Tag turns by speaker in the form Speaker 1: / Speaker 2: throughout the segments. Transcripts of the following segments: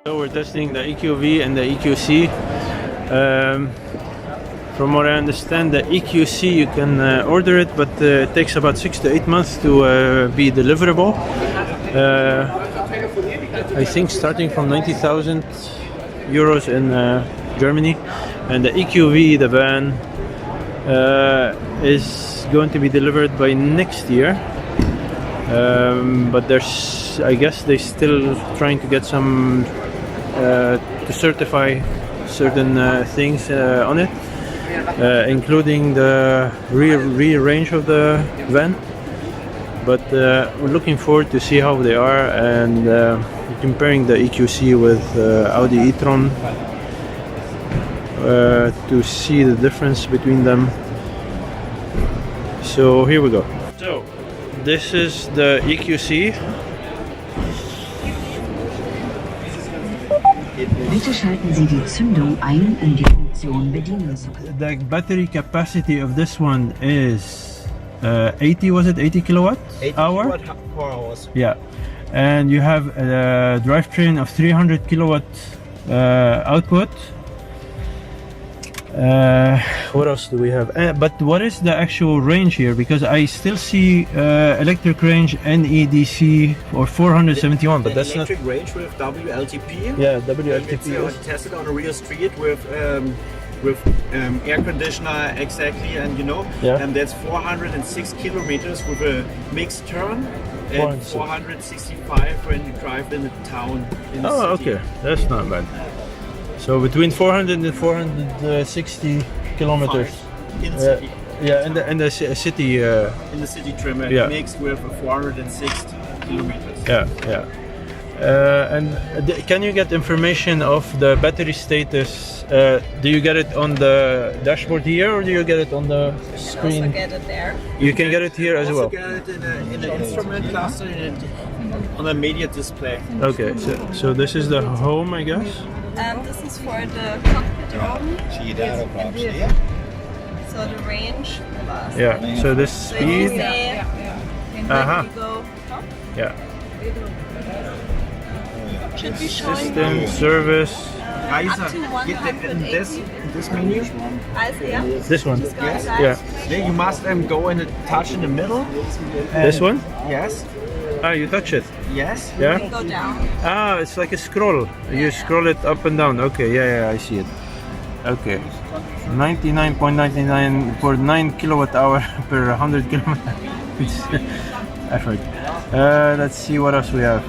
Speaker 1: So we're testing the EQV and the EQC. From what I understand, the EQC you can order it, but it takes about 6 to 8 months to be deliverable. I think starting from 90,000 euros in Germany, and the EQV, the van, is going to be delivered by next year. But there's, I guess, they're still trying to get some to certify certain things on it, including the rear range of the van. But we're looking forward to see how they are, and comparing the EQC with Audi e-tron to see the difference between them. So here we go. So this is the EQC.
Speaker 2: Bitte schalten Sie die Zündung ein, um die Funktion bedienen zu können.
Speaker 1: The battery capacity of this one is 80, was it 80 kilowatt
Speaker 3: 80
Speaker 1: hour?
Speaker 3: kilowatt hours.
Speaker 1: Yeah, and you have a drivetrain of 300 kilowatt output. What else do we have? But what is the actual range here? Because I still see electric range NEDC or 471, but that's not
Speaker 3: electric range with WLTP.
Speaker 1: Yeah, WLTP.
Speaker 3: It's tested on a real street with air conditioner exactly, and
Speaker 1: Yeah.
Speaker 3: and that's 406 kilometers with a mixed turn, and
Speaker 1: 406.
Speaker 3: 465 when you drive in the town. In the
Speaker 1: Oh,
Speaker 3: city.
Speaker 1: okay, that's not bad. So between 400 and 460 kilometers.
Speaker 3: In the city.
Speaker 1: Yeah, in the city.
Speaker 3: In the city trim,
Speaker 1: Yeah.
Speaker 3: mixed with 460 kilometers.
Speaker 1: Yeah. And can you get information of the battery status? Do you get it on the dashboard here, or do you get it on the screen?
Speaker 4: Also get it there.
Speaker 1: You can get it here as
Speaker 3: Also
Speaker 1: well.
Speaker 3: get it in the instrument cluster on a media display.
Speaker 1: Okay, so this is the home, I guess.
Speaker 4: And this is for the cockpit room. So the range.
Speaker 1: Yeah. So this
Speaker 4: So if you
Speaker 1: speed.
Speaker 4: say,
Speaker 1: Uh-huh.
Speaker 4: you go,
Speaker 1: Yeah.
Speaker 4: should be showing
Speaker 1: System service.
Speaker 4: up to 180.
Speaker 3: This menu.
Speaker 4: Yeah.
Speaker 1: This one.
Speaker 4: Go inside.
Speaker 1: Yeah.
Speaker 3: Then you must go and touch in the middle.
Speaker 1: This one.
Speaker 3: Yes.
Speaker 1: Ah, you touch it.
Speaker 3: Yes.
Speaker 1: Yeah.
Speaker 4: Go down.
Speaker 1: Ah, it's like a scroll. You scroll it up and down. Okay, yeah, I see it. Okay. 99.99 for 9 kilowatt hour per 100 kilometer. It's effort. Let's see what else we have.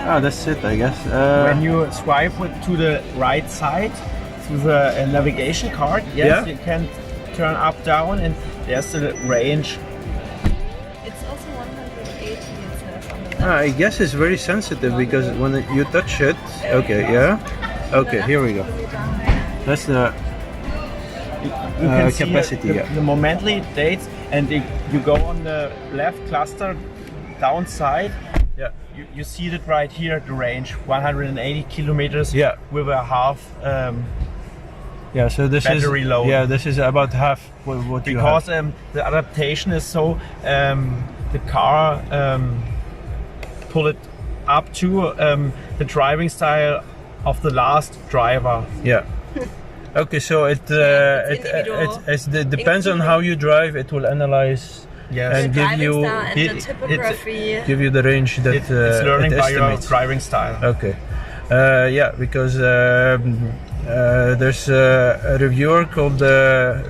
Speaker 1: Ah, that's it, I guess.
Speaker 3: When you swipe to the right side to the navigation card, yes,
Speaker 1: Yeah.
Speaker 3: you can turn up, down, and there's the range.
Speaker 4: It's also 180 it says on the left.
Speaker 1: I guess it's very sensitive because when you touch it. Okay, yeah. Okay, here we go. That's the
Speaker 3: You can see
Speaker 1: capacity.
Speaker 3: the,
Speaker 1: Yeah.
Speaker 3: the momently dates, and you go on the left cluster downside.
Speaker 1: Yeah.
Speaker 3: You see it right here, the range 180 kilometers.
Speaker 1: Yeah.
Speaker 3: With a half.
Speaker 1: Yeah. So this
Speaker 3: Battery
Speaker 1: is
Speaker 3: load.
Speaker 1: Yeah, this is about half what you have.
Speaker 3: Because the adaptation is so the car pull it up to the driving style of the last driver.
Speaker 1: Yeah. Okay, so it depends on how you drive. It will analyze
Speaker 3: Yes.
Speaker 1: and give
Speaker 4: Driving
Speaker 1: you
Speaker 4: style and the typography.
Speaker 1: give you the range that
Speaker 3: It's learning by your
Speaker 1: estimates.
Speaker 3: driving style.
Speaker 1: Okay. Yeah, because there's a reviewer called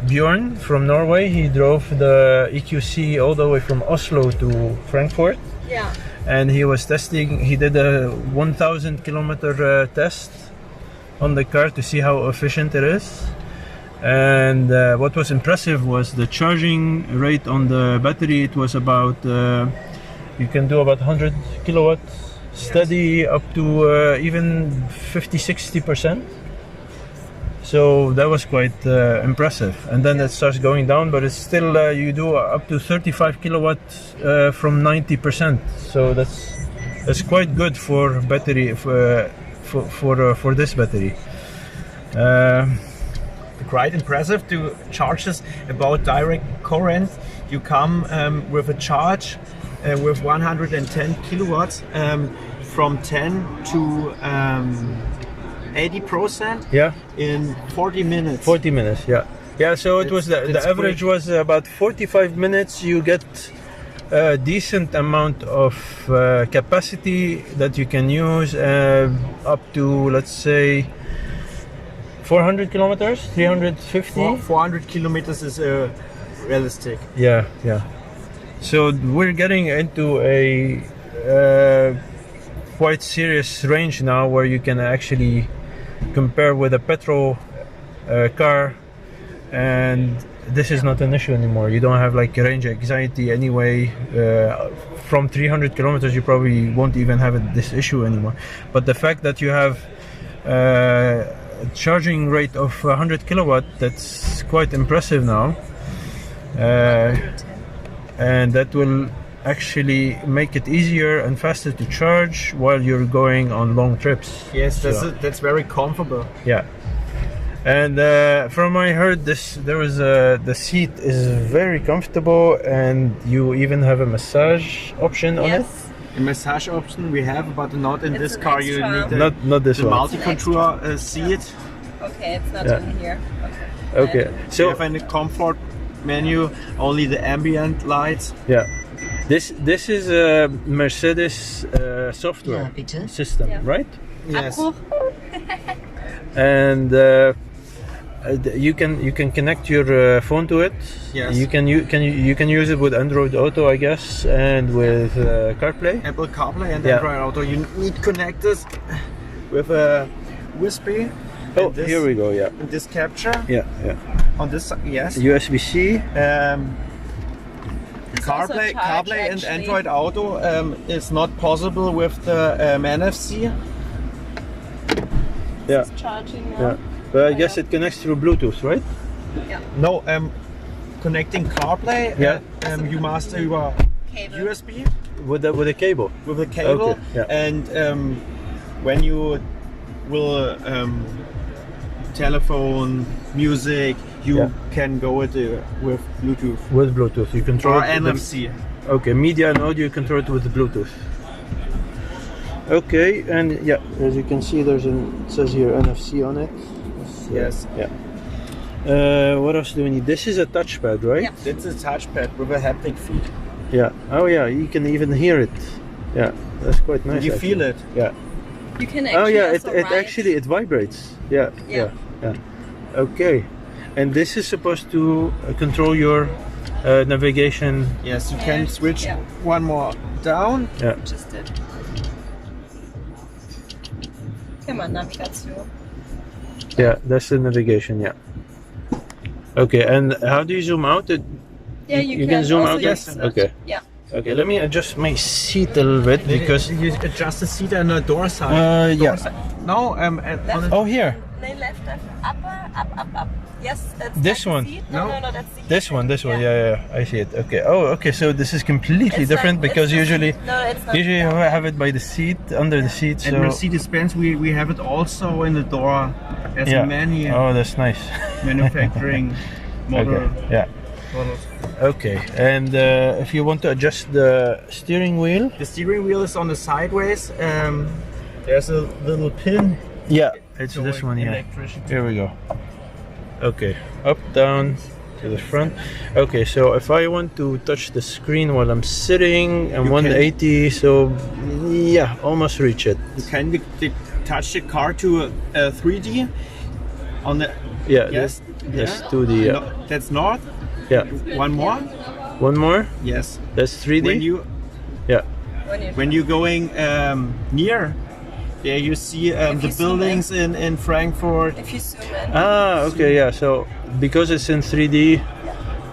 Speaker 1: Bjorn from Norway. He drove the EQC all the way from Oslo to Frankfurt,
Speaker 4: Yeah.
Speaker 1: and he was testing. He did a 1,000 kilometer test on the car to see how efficient it is. And what was impressive was the charging rate on the battery. It was about you can do about 100 kilowatts steady, up to even 50-60%. So that was quite impressive. And then it starts going down, but it's still you do up to 35 kilowatts from 90%. So that's quite good for battery for this battery.
Speaker 3: Quite impressive to charge this about direct current. You come with a charge with 110 kilowatts from 10 to 80%
Speaker 1: Yeah,
Speaker 3: in 40 minutes.
Speaker 1: 40 minutes. Yeah, yeah. So it was the
Speaker 3: That's
Speaker 1: average
Speaker 3: quick.
Speaker 1: was about 45 minutes. You get a decent amount of capacity that you can use up to, let's say, 400 kilometers, 350.
Speaker 3: 400 kilometers is realistic.
Speaker 1: Yeah, yeah. So we're getting into a quite serious range now, where you can actually compare with a petrol car, and this is not an issue anymore. You don't have like range anxiety anyway. From 300 kilometers, you probably won't even have this issue anymore. But the fact that you have a charging rate of 100 kilowatt, that's quite impressive now. And that will actually make it easier and faster to charge while you're going on long trips.
Speaker 3: Yes,
Speaker 1: So,
Speaker 3: that's very comfortable.
Speaker 1: yeah. And from what I heard, the seat is very comfortable, and you even have a massage option on it.
Speaker 4: Yes.
Speaker 3: A massage option we have, but not in
Speaker 4: It's
Speaker 3: this
Speaker 4: an
Speaker 3: car. You
Speaker 4: extra.
Speaker 3: need the,
Speaker 1: Not this
Speaker 3: the
Speaker 1: one.
Speaker 3: multi-control seat.
Speaker 4: Okay, it's not
Speaker 1: Yeah.
Speaker 4: in here. Okay.
Speaker 1: Okay.
Speaker 3: You
Speaker 1: So
Speaker 3: have a comfort menu, only the ambient lights.
Speaker 1: yeah, this is a Mercedes software
Speaker 2: Ja, bitte.
Speaker 1: system,
Speaker 4: Yeah.
Speaker 1: right?
Speaker 3: Yes.
Speaker 4: Abbruch.
Speaker 1: And you can connect your phone to it.
Speaker 3: Yes.
Speaker 1: You can use it with Android Auto, I guess, and with CarPlay.
Speaker 3: Apple CarPlay and
Speaker 1: Yeah.
Speaker 3: Android Auto. You need to connect this with a USB.
Speaker 1: Oh,
Speaker 3: and this,
Speaker 1: here we go. Yeah,
Speaker 3: and this capture
Speaker 1: yeah, yeah.
Speaker 3: on this. Yes.
Speaker 1: USB-C.
Speaker 4: also
Speaker 3: CarPlay,
Speaker 4: charge,
Speaker 3: CarPlay and
Speaker 4: actually.
Speaker 3: Android Auto is not possible with the NFC.
Speaker 1: Yeah,
Speaker 4: Charging now.
Speaker 1: yeah. But I guess it connects through Bluetooth, right?
Speaker 3: No, connecting CarPlay.
Speaker 1: Yeah.
Speaker 3: You must über
Speaker 4: Cable.
Speaker 3: USB
Speaker 1: With a cable.
Speaker 3: with a cable,
Speaker 1: Okay, yeah.
Speaker 3: and when you will telephone, music, you
Speaker 1: Yeah.
Speaker 3: can go with Bluetooth
Speaker 1: With Bluetooth, you control
Speaker 3: or
Speaker 1: it with
Speaker 3: NFC.
Speaker 1: Okay, media and audio you control it with Bluetooth. Okay, and yeah, as you can see, it says here NFC on it.
Speaker 3: Yes.
Speaker 1: Yeah. What else do we need? This is a touchpad, right?
Speaker 4: Yeah.
Speaker 3: It's a touchpad with a haptic feed.
Speaker 1: Yeah. Oh yeah, you can even hear it. Yeah, that's quite nice.
Speaker 3: You feel
Speaker 1: actually.
Speaker 3: it.
Speaker 1: Yeah.
Speaker 4: You can
Speaker 1: Oh
Speaker 4: actually
Speaker 1: yeah,
Speaker 4: also
Speaker 1: it
Speaker 4: write.
Speaker 1: actually it vibrates. Yeah.
Speaker 4: Yeah.
Speaker 1: Yeah. Okay. And this is supposed to control your navigation.
Speaker 3: Yes, you can switch
Speaker 4: Yeah.
Speaker 3: one more down.
Speaker 1: Yeah.
Speaker 4: Just did. Come on, Navigation.
Speaker 1: Yeah, that's the navigation. Yeah. Okay, and how do you zoom out?
Speaker 4: Yeah, you
Speaker 1: can zoom
Speaker 4: also
Speaker 1: out.
Speaker 4: use
Speaker 3: Yes.
Speaker 4: that.
Speaker 1: Okay.
Speaker 4: Yeah.
Speaker 1: Okay, let me adjust my seat a little bit because.
Speaker 3: you adjust the seat on the door side.
Speaker 1: Yeah.
Speaker 3: No, on the,
Speaker 1: Oh, here.
Speaker 4: No, left, up. Yes, that's
Speaker 1: This
Speaker 4: the
Speaker 1: one?
Speaker 4: seat.
Speaker 3: No.
Speaker 4: No, that's the
Speaker 1: This one. Yeah, I see it. Okay. Oh, okay. So this is completely
Speaker 4: It's
Speaker 1: different
Speaker 4: like-
Speaker 1: because
Speaker 4: it's
Speaker 1: usually,
Speaker 4: no, it's not.
Speaker 1: usually I have it by the seat, under the seat.
Speaker 3: and
Speaker 1: So
Speaker 3: Mercedes-Benz, we have it also in the door as
Speaker 1: yeah.
Speaker 3: many
Speaker 1: Oh, that's nice.
Speaker 3: manufacturing model.
Speaker 1: Okay. Yeah.
Speaker 3: models.
Speaker 1: Okay. And if you want to adjust the steering wheel.
Speaker 3: The steering wheel is on the sideways. There's a little pin.
Speaker 1: Yeah. It's
Speaker 3: showing
Speaker 1: this one. Yeah.
Speaker 3: electricity.
Speaker 1: Here we go. Okay, up, down, to the front. Okay, so if I want to touch the screen while I'm sitting, I'm
Speaker 3: You
Speaker 1: 180, so yeah, almost reach it.
Speaker 3: You can touch the car to 3D on the.
Speaker 1: Yeah,
Speaker 3: Yes.
Speaker 1: that's
Speaker 3: yeah.
Speaker 1: 2D. Yeah.
Speaker 3: No, that's north.
Speaker 1: Yeah.
Speaker 3: One more.
Speaker 1: One more.
Speaker 3: Yes.
Speaker 1: That's 3D. Yeah.
Speaker 3: When you're going near, there you see the
Speaker 4: you zoom
Speaker 3: buildings in Frankfurt.
Speaker 4: If you zoom in.
Speaker 1: Ah, okay, yeah. So because it's in 3D,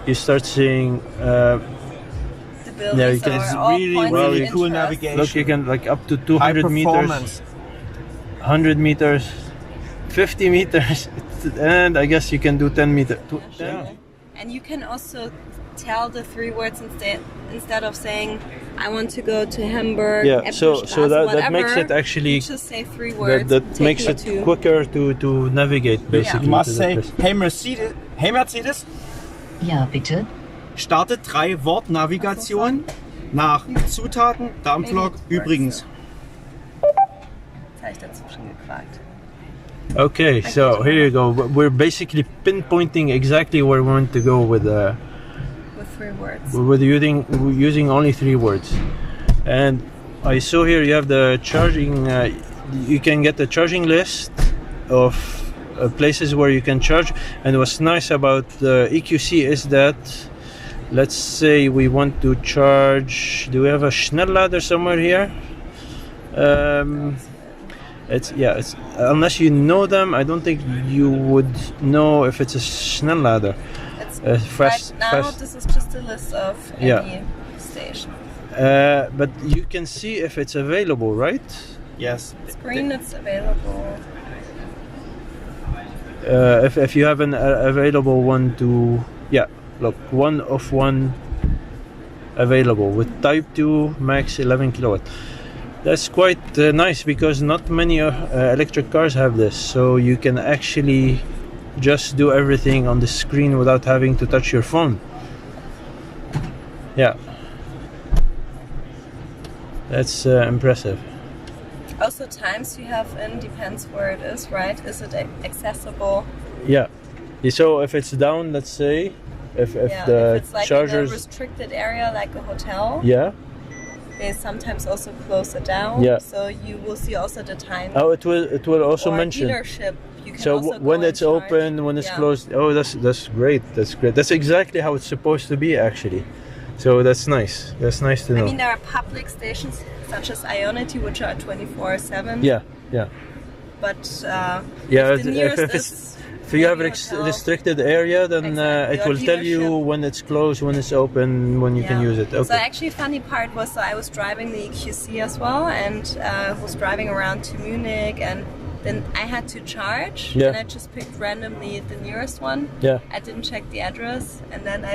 Speaker 1: you start seeing.
Speaker 4: The buildings
Speaker 1: Yeah, you can-
Speaker 4: are
Speaker 1: it's
Speaker 4: all
Speaker 3: really,
Speaker 4: points
Speaker 1: really
Speaker 4: of
Speaker 3: cool
Speaker 4: interest.
Speaker 3: navigation.
Speaker 1: Look, you can like up to
Speaker 3: High
Speaker 1: 200 meters,
Speaker 3: performance.
Speaker 1: 100 meters, 50 meters, and I guess you can do 10 meters. Yeah.
Speaker 4: And you can also tell the 3 words instead of saying, I want to go to Hamburg.
Speaker 1: Yeah, so
Speaker 4: Eppenstraße,
Speaker 1: that makes it
Speaker 4: whatever.
Speaker 1: actually
Speaker 4: You just say 3 words.
Speaker 1: that
Speaker 4: take
Speaker 1: makes
Speaker 4: you
Speaker 1: it
Speaker 4: to-
Speaker 1: quicker to navigate basically.
Speaker 3: You must
Speaker 1: to the
Speaker 3: say,
Speaker 1: place.
Speaker 3: hey Mercedes,
Speaker 2: Ja, bitte.
Speaker 3: startet 3 Wortnavigation nach Zutaten, Dampflok, übrigens.
Speaker 4: Das habe ich dazwischen gefragt.
Speaker 1: Okay, so here you go. We're basically pinpointing exactly where we want to go with
Speaker 4: 3 words.
Speaker 1: using only 3 words. And I saw here you have the charging. You can get the charging list of places where you can charge. And what's nice about the EQC is that, let's say we want to charge. Do we have a Schnelllader somewhere here? It's unless you know them, I don't think you would know if it's a Schnelllader.
Speaker 4: Right now, this is just a list of any station.
Speaker 1: But you can see if it's available, right?
Speaker 3: Yes.
Speaker 4: It's green, it's available.
Speaker 1: If you have an available one to, look, 1 of 1 available with Type 2 max 11 kilowatt. That's quite nice because not many electric cars have this, so you can actually just do everything on the screen without having to touch your phone. Yeah, that's impressive.
Speaker 4: Also, times you have in depends where it is, right? Is it accessible?
Speaker 1: Yeah. So if it's down, let's say, if
Speaker 4: it's like
Speaker 1: chargers
Speaker 4: in a restricted area, like a hotel.
Speaker 1: Yeah.
Speaker 4: They sometimes also close it down.
Speaker 1: Yeah.
Speaker 4: So you will see also the time.
Speaker 1: Oh, it will also mention.
Speaker 4: Dealership. You can
Speaker 1: So
Speaker 4: also
Speaker 1: when
Speaker 4: go
Speaker 1: it's
Speaker 4: and charge.
Speaker 1: open, when it's closed. Oh, that's great. That's great. That's exactly how it's supposed to be, actually. So that's nice. That's nice to know.
Speaker 4: I mean, there are public stations such as Ionity, which are 24/7.
Speaker 1: Yeah.
Speaker 4: But
Speaker 1: If
Speaker 4: the nearest
Speaker 1: if you have a
Speaker 4: maybe hotel.
Speaker 1: restricted area, then
Speaker 4: Exactly.
Speaker 1: it
Speaker 4: Or
Speaker 1: will tell you
Speaker 4: dealership.
Speaker 1: when it's closed, when it's open, when you can use it.
Speaker 4: So
Speaker 1: Okay.
Speaker 4: actually, funny part was, so I was driving the EQC as well, and was driving around to Munich, and then I had to charge,
Speaker 1: Yeah.
Speaker 4: and I just picked randomly the nearest one.
Speaker 1: Yeah.
Speaker 4: I didn't check the address, and then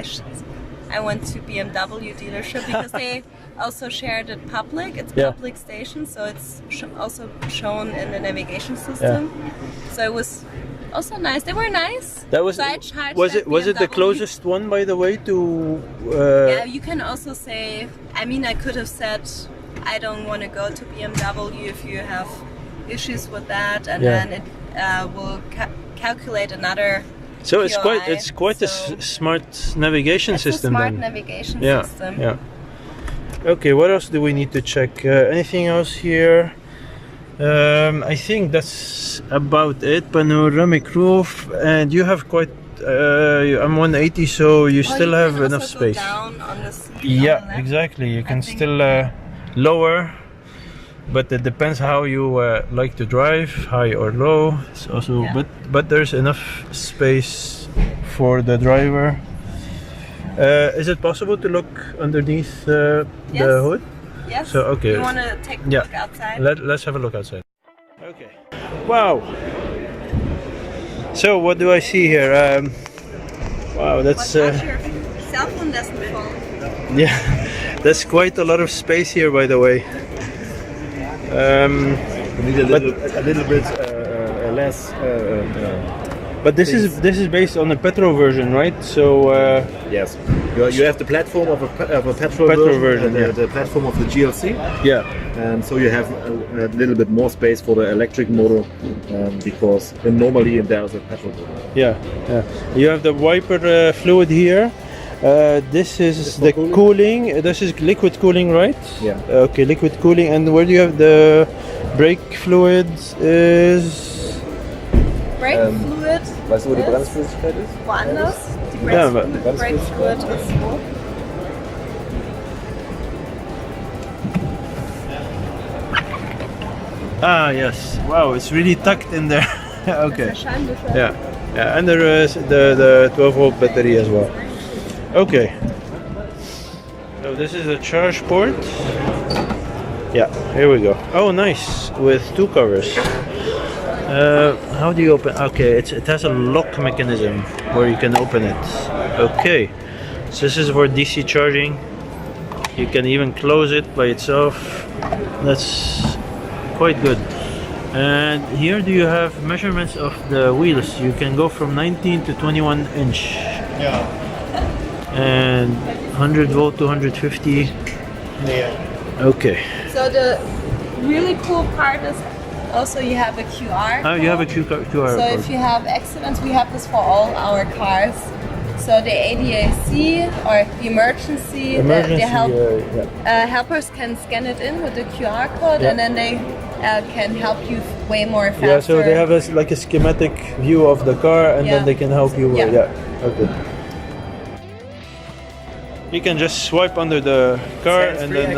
Speaker 4: I went to BMW dealership because they also shared it public. It's public station, so it's also shown in the navigation system. So it was also nice. They were nice.
Speaker 1: That was.
Speaker 4: So I charged
Speaker 1: Was it the
Speaker 4: BMW.
Speaker 1: closest one, by the way, to?
Speaker 4: Yeah, you can also say. I mean, I could have said, I don't want to go to BMW if you have issues with that, and then it will calculate another.
Speaker 1: So it's
Speaker 4: POI.
Speaker 1: quite a smart navigation system.
Speaker 4: It's a smart
Speaker 1: then.
Speaker 4: navigation system.
Speaker 1: Yeah. Okay, what else do we need to check? Anything else here? I think that's about it. Panoramic roof, and you have quite. I'm 180, so you still
Speaker 4: you
Speaker 1: have
Speaker 4: can
Speaker 1: enough
Speaker 4: also go
Speaker 1: space.
Speaker 4: down on the seat on the
Speaker 1: Yeah,
Speaker 4: left.
Speaker 1: exactly. You can
Speaker 4: think-
Speaker 1: still lower, but it depends how you like to drive, high or low. It's also, but there's enough space for the driver. Is it possible to look underneath the hood?
Speaker 4: Yes.
Speaker 1: So, okay.
Speaker 4: You want to take a look outside?
Speaker 1: Let's have a look outside. Okay. Wow. So what do I see here? Wow, that's
Speaker 4: Watch out, your cell phone doesn't fall.
Speaker 1: yeah, that's quite a lot of space here, by the way.
Speaker 5: We need a little bit less.
Speaker 1: But this is based on the petrol version, right? So
Speaker 5: Yes, you have the platform of a petrol
Speaker 1: version,
Speaker 5: and the platform of the GLC,
Speaker 1: yeah.
Speaker 5: and so you have a little bit more space for the electric motor because normally there's a petrol motor.
Speaker 1: Yeah. You have the wiper fluid here. This is the
Speaker 5: cooling?
Speaker 1: cooling. This is liquid cooling, right?
Speaker 5: Yeah.
Speaker 1: Okay, liquid cooling. And where do you have the brake fluid? Is
Speaker 4: Brake fluid.
Speaker 5: Weißt du, wo die
Speaker 4: ist
Speaker 5: Bremsflüssigkeit ist?
Speaker 4: woanders. Die
Speaker 1: Ja,
Speaker 4: Brake fluid ist wo?
Speaker 1: Ah, yes. Wow, it's really tucked in there. Okay.
Speaker 4: Das ist der Scheinwischer.
Speaker 1: Yeah, and there is the 12-volt battery as well. Okay. So this is a charge port. Yeah, here we go. Oh, nice, with 2 covers. How do you open? Okay, it has a lock mechanism where you can open it. Okay, so this is for DC charging. You can even close it by itself. That's quite good. And here do you have measurements of the wheels? You can go from 19 to 21 inch.
Speaker 3: Yeah.
Speaker 1: And 100 volt to 150.
Speaker 3: Yeah.
Speaker 1: Okay.
Speaker 4: So the really cool part is Also, you have a QR
Speaker 1: Oh, you have a
Speaker 4: code.
Speaker 1: QR
Speaker 4: So
Speaker 1: code.
Speaker 4: if you have accidents, we have this for all our cars. So the ADAC or the emergency, the helpers can scan it in with the QR code,
Speaker 1: Yeah.
Speaker 4: and then they can help you way more faster.
Speaker 1: Yeah, so they have like a schematic view of the car, and
Speaker 4: Yeah.
Speaker 1: then they can help you.
Speaker 4: Yeah.
Speaker 1: Yeah, okay. You can just swipe under the car, and then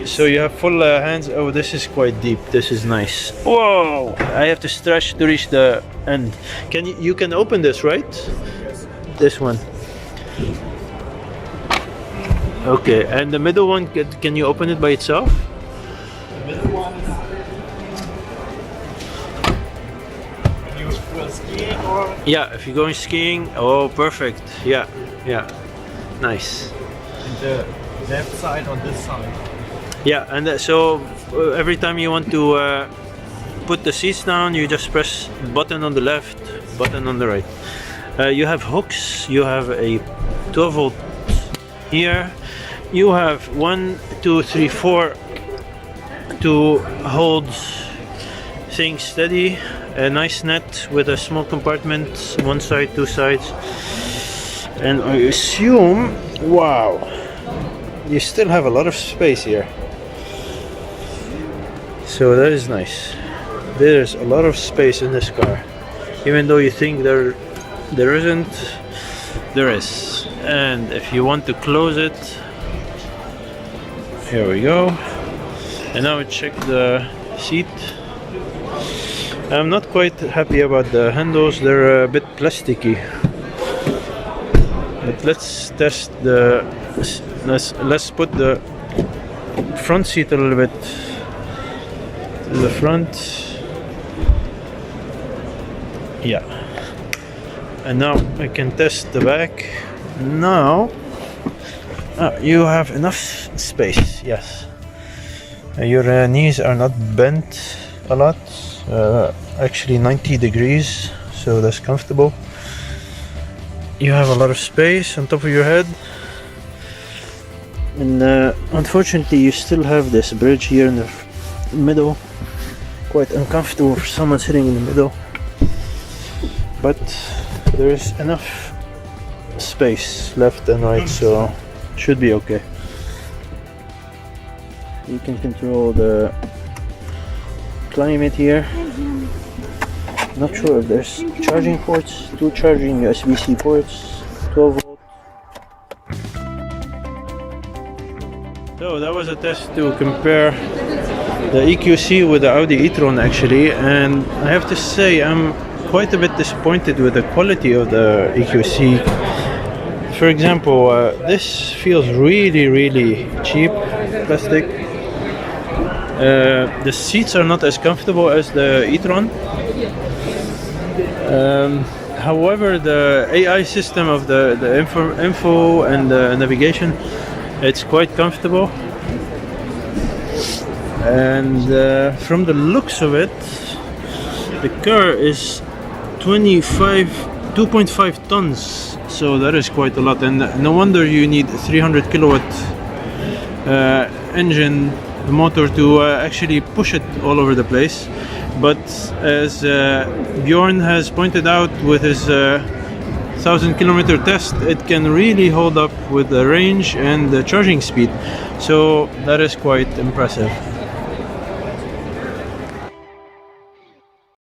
Speaker 1: so you have full hands. Oh, this is quite deep. This is nice. Whoa! I have to stretch to reach the end. You can open this, right? This one. Okay, and the middle one, can you open it by itself?
Speaker 3: The middle one. You go skiing or?
Speaker 1: Yeah, if you're going skiing. Oh, perfect. Yeah, yeah, nice.
Speaker 3: And the left side on this side.
Speaker 1: Yeah, and so every time you want to put the seats down, you just press button on the left, button on the right. You have hooks. You have a 12-volt here. You have 1, 2, 3, 4 to hold things steady. A nice net with a small compartment, one side, two sides. And I assume, wow, you still have a lot of space here. So that is nice. There's a lot of space in this car. Even though you think there isn't, there is. And if you want to close it, here we go. And now we check the seat. I'm not quite happy about the handles, they're a bit plasticky. But let's test the, let's put the front seat a little bit to the front. Yeah. And now I can test the back. Now you have enough space, yes. Your knees are not bent a lot, actually 90 degrees, so that's comfortable. You have a lot of space on top of your head, and unfortunately you still have this bridge here in the middle, quite uncomfortable for someone sitting in the middle, but there is enough space left and right, so should be okay. You can control the climate here. Not sure if there's charging ports, 2 charging USB-C ports, 12 volt. So that was a test to compare the EQC with the Audi e-tron actually, and I have to say I'm quite a bit disappointed with the quality of the EQC. For example, this feels really cheap, plastic. The seats are not as comfortable as the e-tron. However, the AI system of the info and the navigation, it's quite comfortable. And from the looks of it, the car is 2.5 tons, so that is quite a lot, and no wonder you need 300 kilowatt engine motor to actually push it all over the place. But as Bjorn has pointed out with his 1,000-kilometer test, it can really hold up with the range and the charging speed, so that is quite impressive.